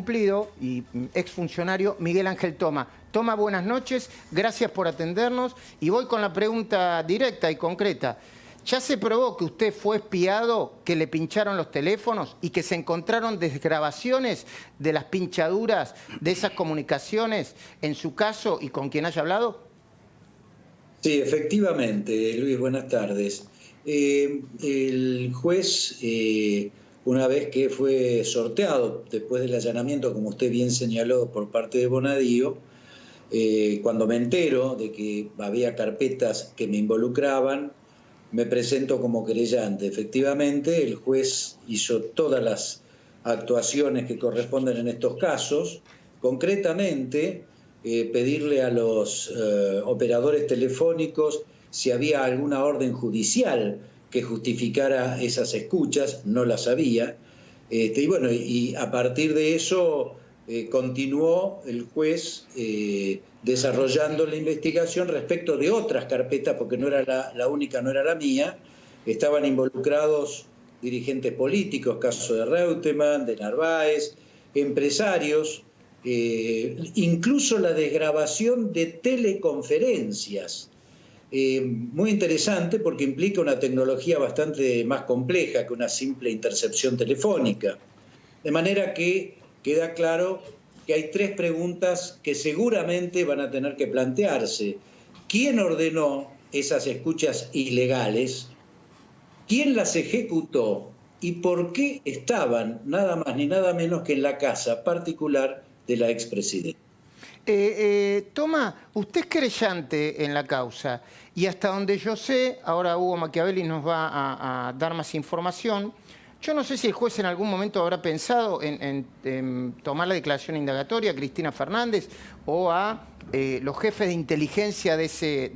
cumplido y exfuncionario Miguel Ángel Toma. Toma, buenas noches, gracias por atendernos y voy con la pregunta directa y concreta. ¿Ya se probó que usted fue espiado, que le pincharon los teléfonos y que se encontraron desgrabaciones de las pinchaduras de esas comunicaciones en su caso y con quien haya hablado? Sí, efectivamente, Luis, buenas tardes. El juez, una vez que fue sorteado, después del allanamiento, como usted bien señaló, por parte de Bonadío, cuando me entero de que había carpetas que me involucraban, me presento como querellante. Efectivamente, el juez hizo todas las actuaciones que corresponden en estos casos. Concretamente, pedirle a los operadores telefónicos si había alguna orden judicial que justificara esas escuchas, no las había. Y bueno, y a partir de eso continuó el juez desarrollando la investigación respecto de otras carpetas, porque no era la única, no era la mía. Estaban involucrados dirigentes políticos, caso de Reutemann, de Narváez, empresarios, incluso la desgrabación de teleconferencias. Muy interesante porque implica una tecnología bastante más compleja que una simple intercepción telefónica. De manera que queda claro que hay tres preguntas que seguramente van a tener que plantearse. ¿Quién ordenó esas escuchas ilegales? ¿Quién las ejecutó? ¿Y por qué estaban nada más ni nada menos que en la casa particular de la expresidenta? Toma, usted es querellante en la causa y hasta donde yo sé, ahora Hugo Machiavelli nos va a dar más información. Yo no sé si el juez en algún momento habrá pensado en tomar la declaración indagatoria a Cristina Fernández o a los jefes de inteligencia de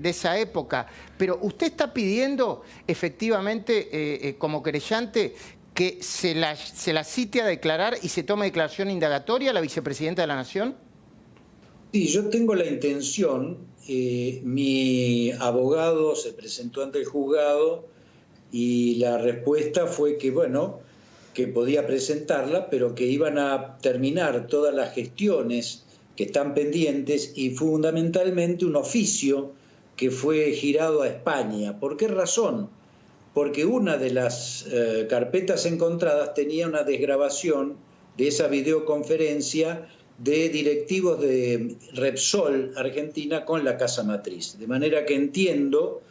esa época, pero usted está pidiendo efectivamente como querellante que se la cite a declarar y se tome declaración indagatoria a la vicepresidenta de la Nación. Sí, yo tengo la intención. Mi abogado se presentó ante el juzgado y la respuesta fue que, bueno, que podía presentarla, pero que iban a terminar todas las gestiones que están pendientes y fundamentalmente un oficio que fue girado a España. ¿Por qué razón? Porque una de las carpetas encontradas tenía una desgrabación de esa videoconferencia de directivos de Repsol Argentina con la casa matriz. De manera que entiendo,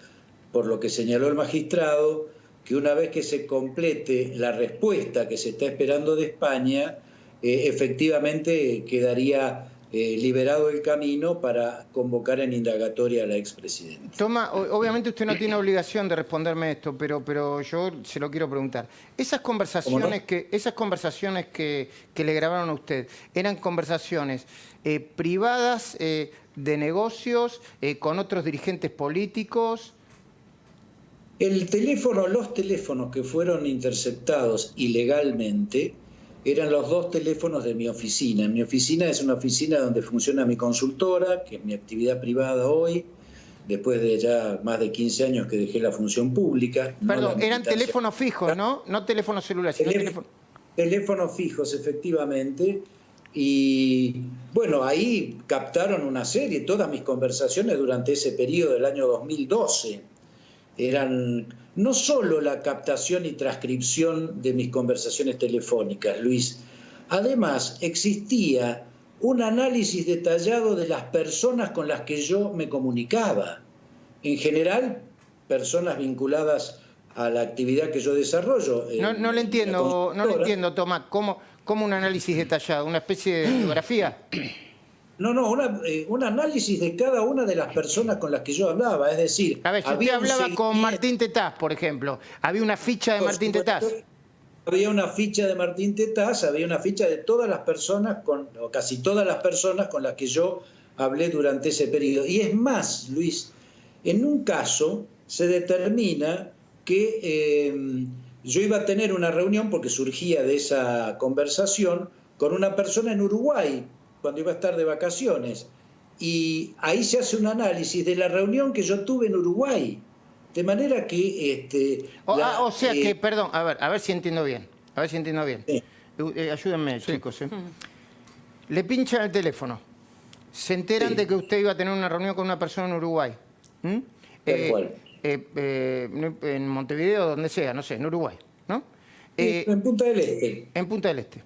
por lo que señaló el magistrado, que una vez que se complete la respuesta que se está esperando de España, efectivamente quedaría liberado el camino para convocar en indagatoria a la expresidenta. Toma, obviamente usted no tiene obligación de responderme esto, pero yo se lo quiero preguntar. Esas conversaciones, que le grabaron a usted, ¿eran conversaciones privadas, de negocios, con otros dirigentes políticos? Los teléfonos que fueron interceptados ilegalmente eran los dos teléfonos de mi oficina. Mi oficina es una oficina donde funciona mi consultora, que es mi actividad privada hoy, después de ya más de 15 años que dejé la función pública. Perdón, eran teléfonos fijos, ¿no? No teléfonos celulares, sino teléfonos fijos, efectivamente. Y bueno, ahí captaron una serie, todas mis conversaciones durante ese periodo del año 2012. Eran no solo la captación y transcripción de mis conversaciones telefónicas, Luis. Además, existía un análisis detallado de las personas con las que yo me comunicaba. En general, personas vinculadas a la actividad que yo desarrollo. No le entiendo, Tomás. ¿Cómo un análisis detallado? ¿Una especie de biografía? No, un análisis de cada una de las personas con las que yo hablaba, es decir... A ver, si usted hablaba con Martín Tetaz, por ejemplo, ¿había una ficha de Martín Tetaz? Había una ficha de Martín Tetaz, había una ficha de todas las personas, o casi todas las personas con las que yo hablé durante ese periodo. Y es más, Luis, en un caso se determina que yo iba a tener una reunión, porque surgía de esa conversación, con una persona en Uruguay, cuando iba a estar de vacaciones, y ahí se hace un análisis de la reunión que yo tuve en Uruguay, de manera que... o sea que, perdón, a ver si entiendo bien, Sí. Ayúdenme, chicos. Le pinchan el teléfono. Se enteran Sí. de que usted iba a tener una reunión con una persona en Uruguay. Tal cual. En Montevideo, donde sea, no sé, en Uruguay, ¿no? En Punta del Este. En Punta del Este.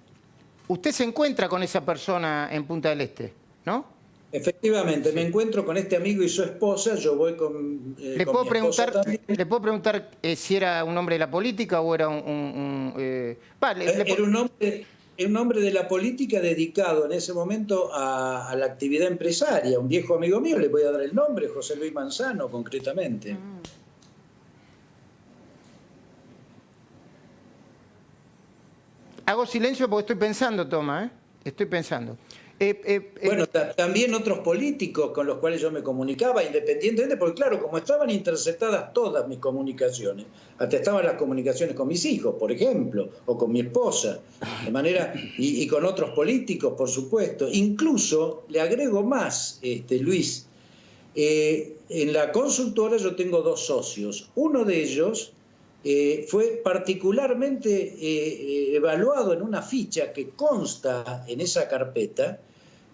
Usted se encuentra con esa persona en Punta del Este, ¿no? Efectivamente, me encuentro con este amigo y su esposa, yo voy con, ¿Le con puedo mi esposa preguntar, también. si era un hombre de la política o era Era un hombre de la política dedicado en ese momento a la actividad empresaria, un viejo amigo mío, le voy a dar el nombre, José Luis Manzano, concretamente. Hago silencio porque estoy pensando, Toma, ¿eh? Estoy pensando. Bueno, también otros políticos con los cuales yo me comunicaba, independientemente, porque claro, como estaban interceptadas todas mis comunicaciones, hasta estaban las comunicaciones con mis hijos, por ejemplo, o con mi esposa, de manera, y con otros políticos, por supuesto. Incluso, le agrego más, Luis, en la consultora yo tengo dos socios. Uno de ellos fue particularmente evaluado en una ficha que consta en esa carpeta,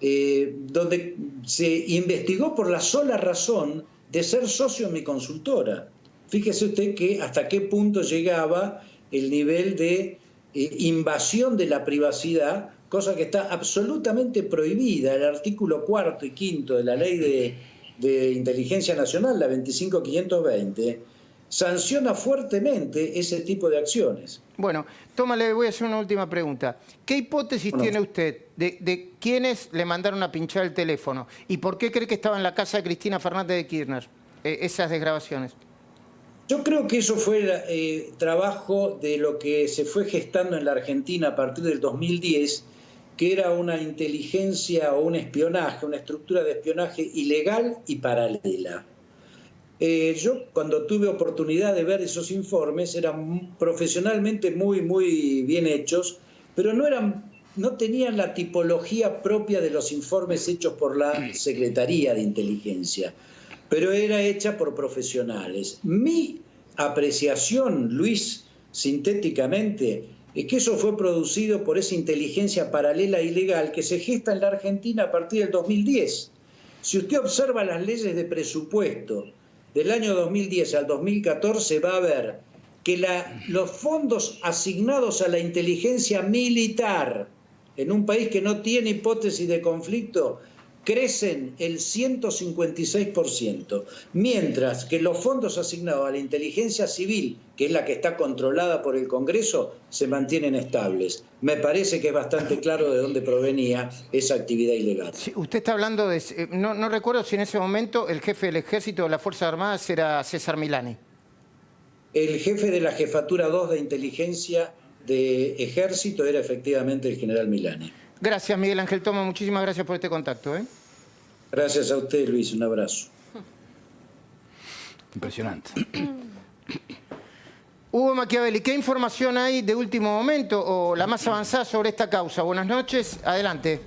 donde se investigó por la sola razón de ser socio en mi consultora. Fíjese usted que hasta qué punto llegaba el nivel de invasión de la privacidad, cosa que está absolutamente prohibida. El artículo 4 y 5 de la Ley de Inteligencia Nacional, la 25520, sanciona fuertemente ese tipo de acciones. Bueno, Toma, le voy a hacer una última pregunta. ¿Qué hipótesis tiene usted de quiénes le mandaron a pinchar el teléfono? ¿Y por qué cree que estaba en la casa de Cristina Fernández de Kirchner, esas desgrabaciones? Yo creo que eso fue trabajo de lo que se fue gestando en la Argentina a partir del 2010, que era una inteligencia o un espionaje, una estructura de espionaje ilegal y paralela. Yo cuando tuve oportunidad de ver esos informes eran profesionalmente muy bien hechos, pero no tenían la tipología propia de los informes hechos por la Secretaría de Inteligencia, pero era hecha por profesionales. Mi apreciación, Luis, sintéticamente, es que eso fue producido por esa inteligencia paralela e ilegal que se gesta en la Argentina a partir del 2010. Si usted observa las leyes de presupuesto del año 2010 al 2014, va a ver que los fondos asignados a la inteligencia militar en un país que no tiene hipótesis de conflicto crecen el 156%, mientras que los fondos asignados a la inteligencia civil, que es la que está controlada por el Congreso, se mantienen estables. Me parece que es bastante claro de dónde provenía esa actividad ilegal. Sí, usted está hablando de... No recuerdo si en ese momento el jefe del Ejército o de las Fuerzas Armadas era César Milani. El jefe de la Jefatura 2 de Inteligencia de Ejército era efectivamente el general Milani. Gracias, Miguel Ángel Toma. Muchísimas gracias por este contacto. Gracias a usted, Luis. Un abrazo. Impresionante. Hugo Machiavelli, ¿qué información hay de último momento o la más avanzada sobre esta causa? Buenas noches. Adelante.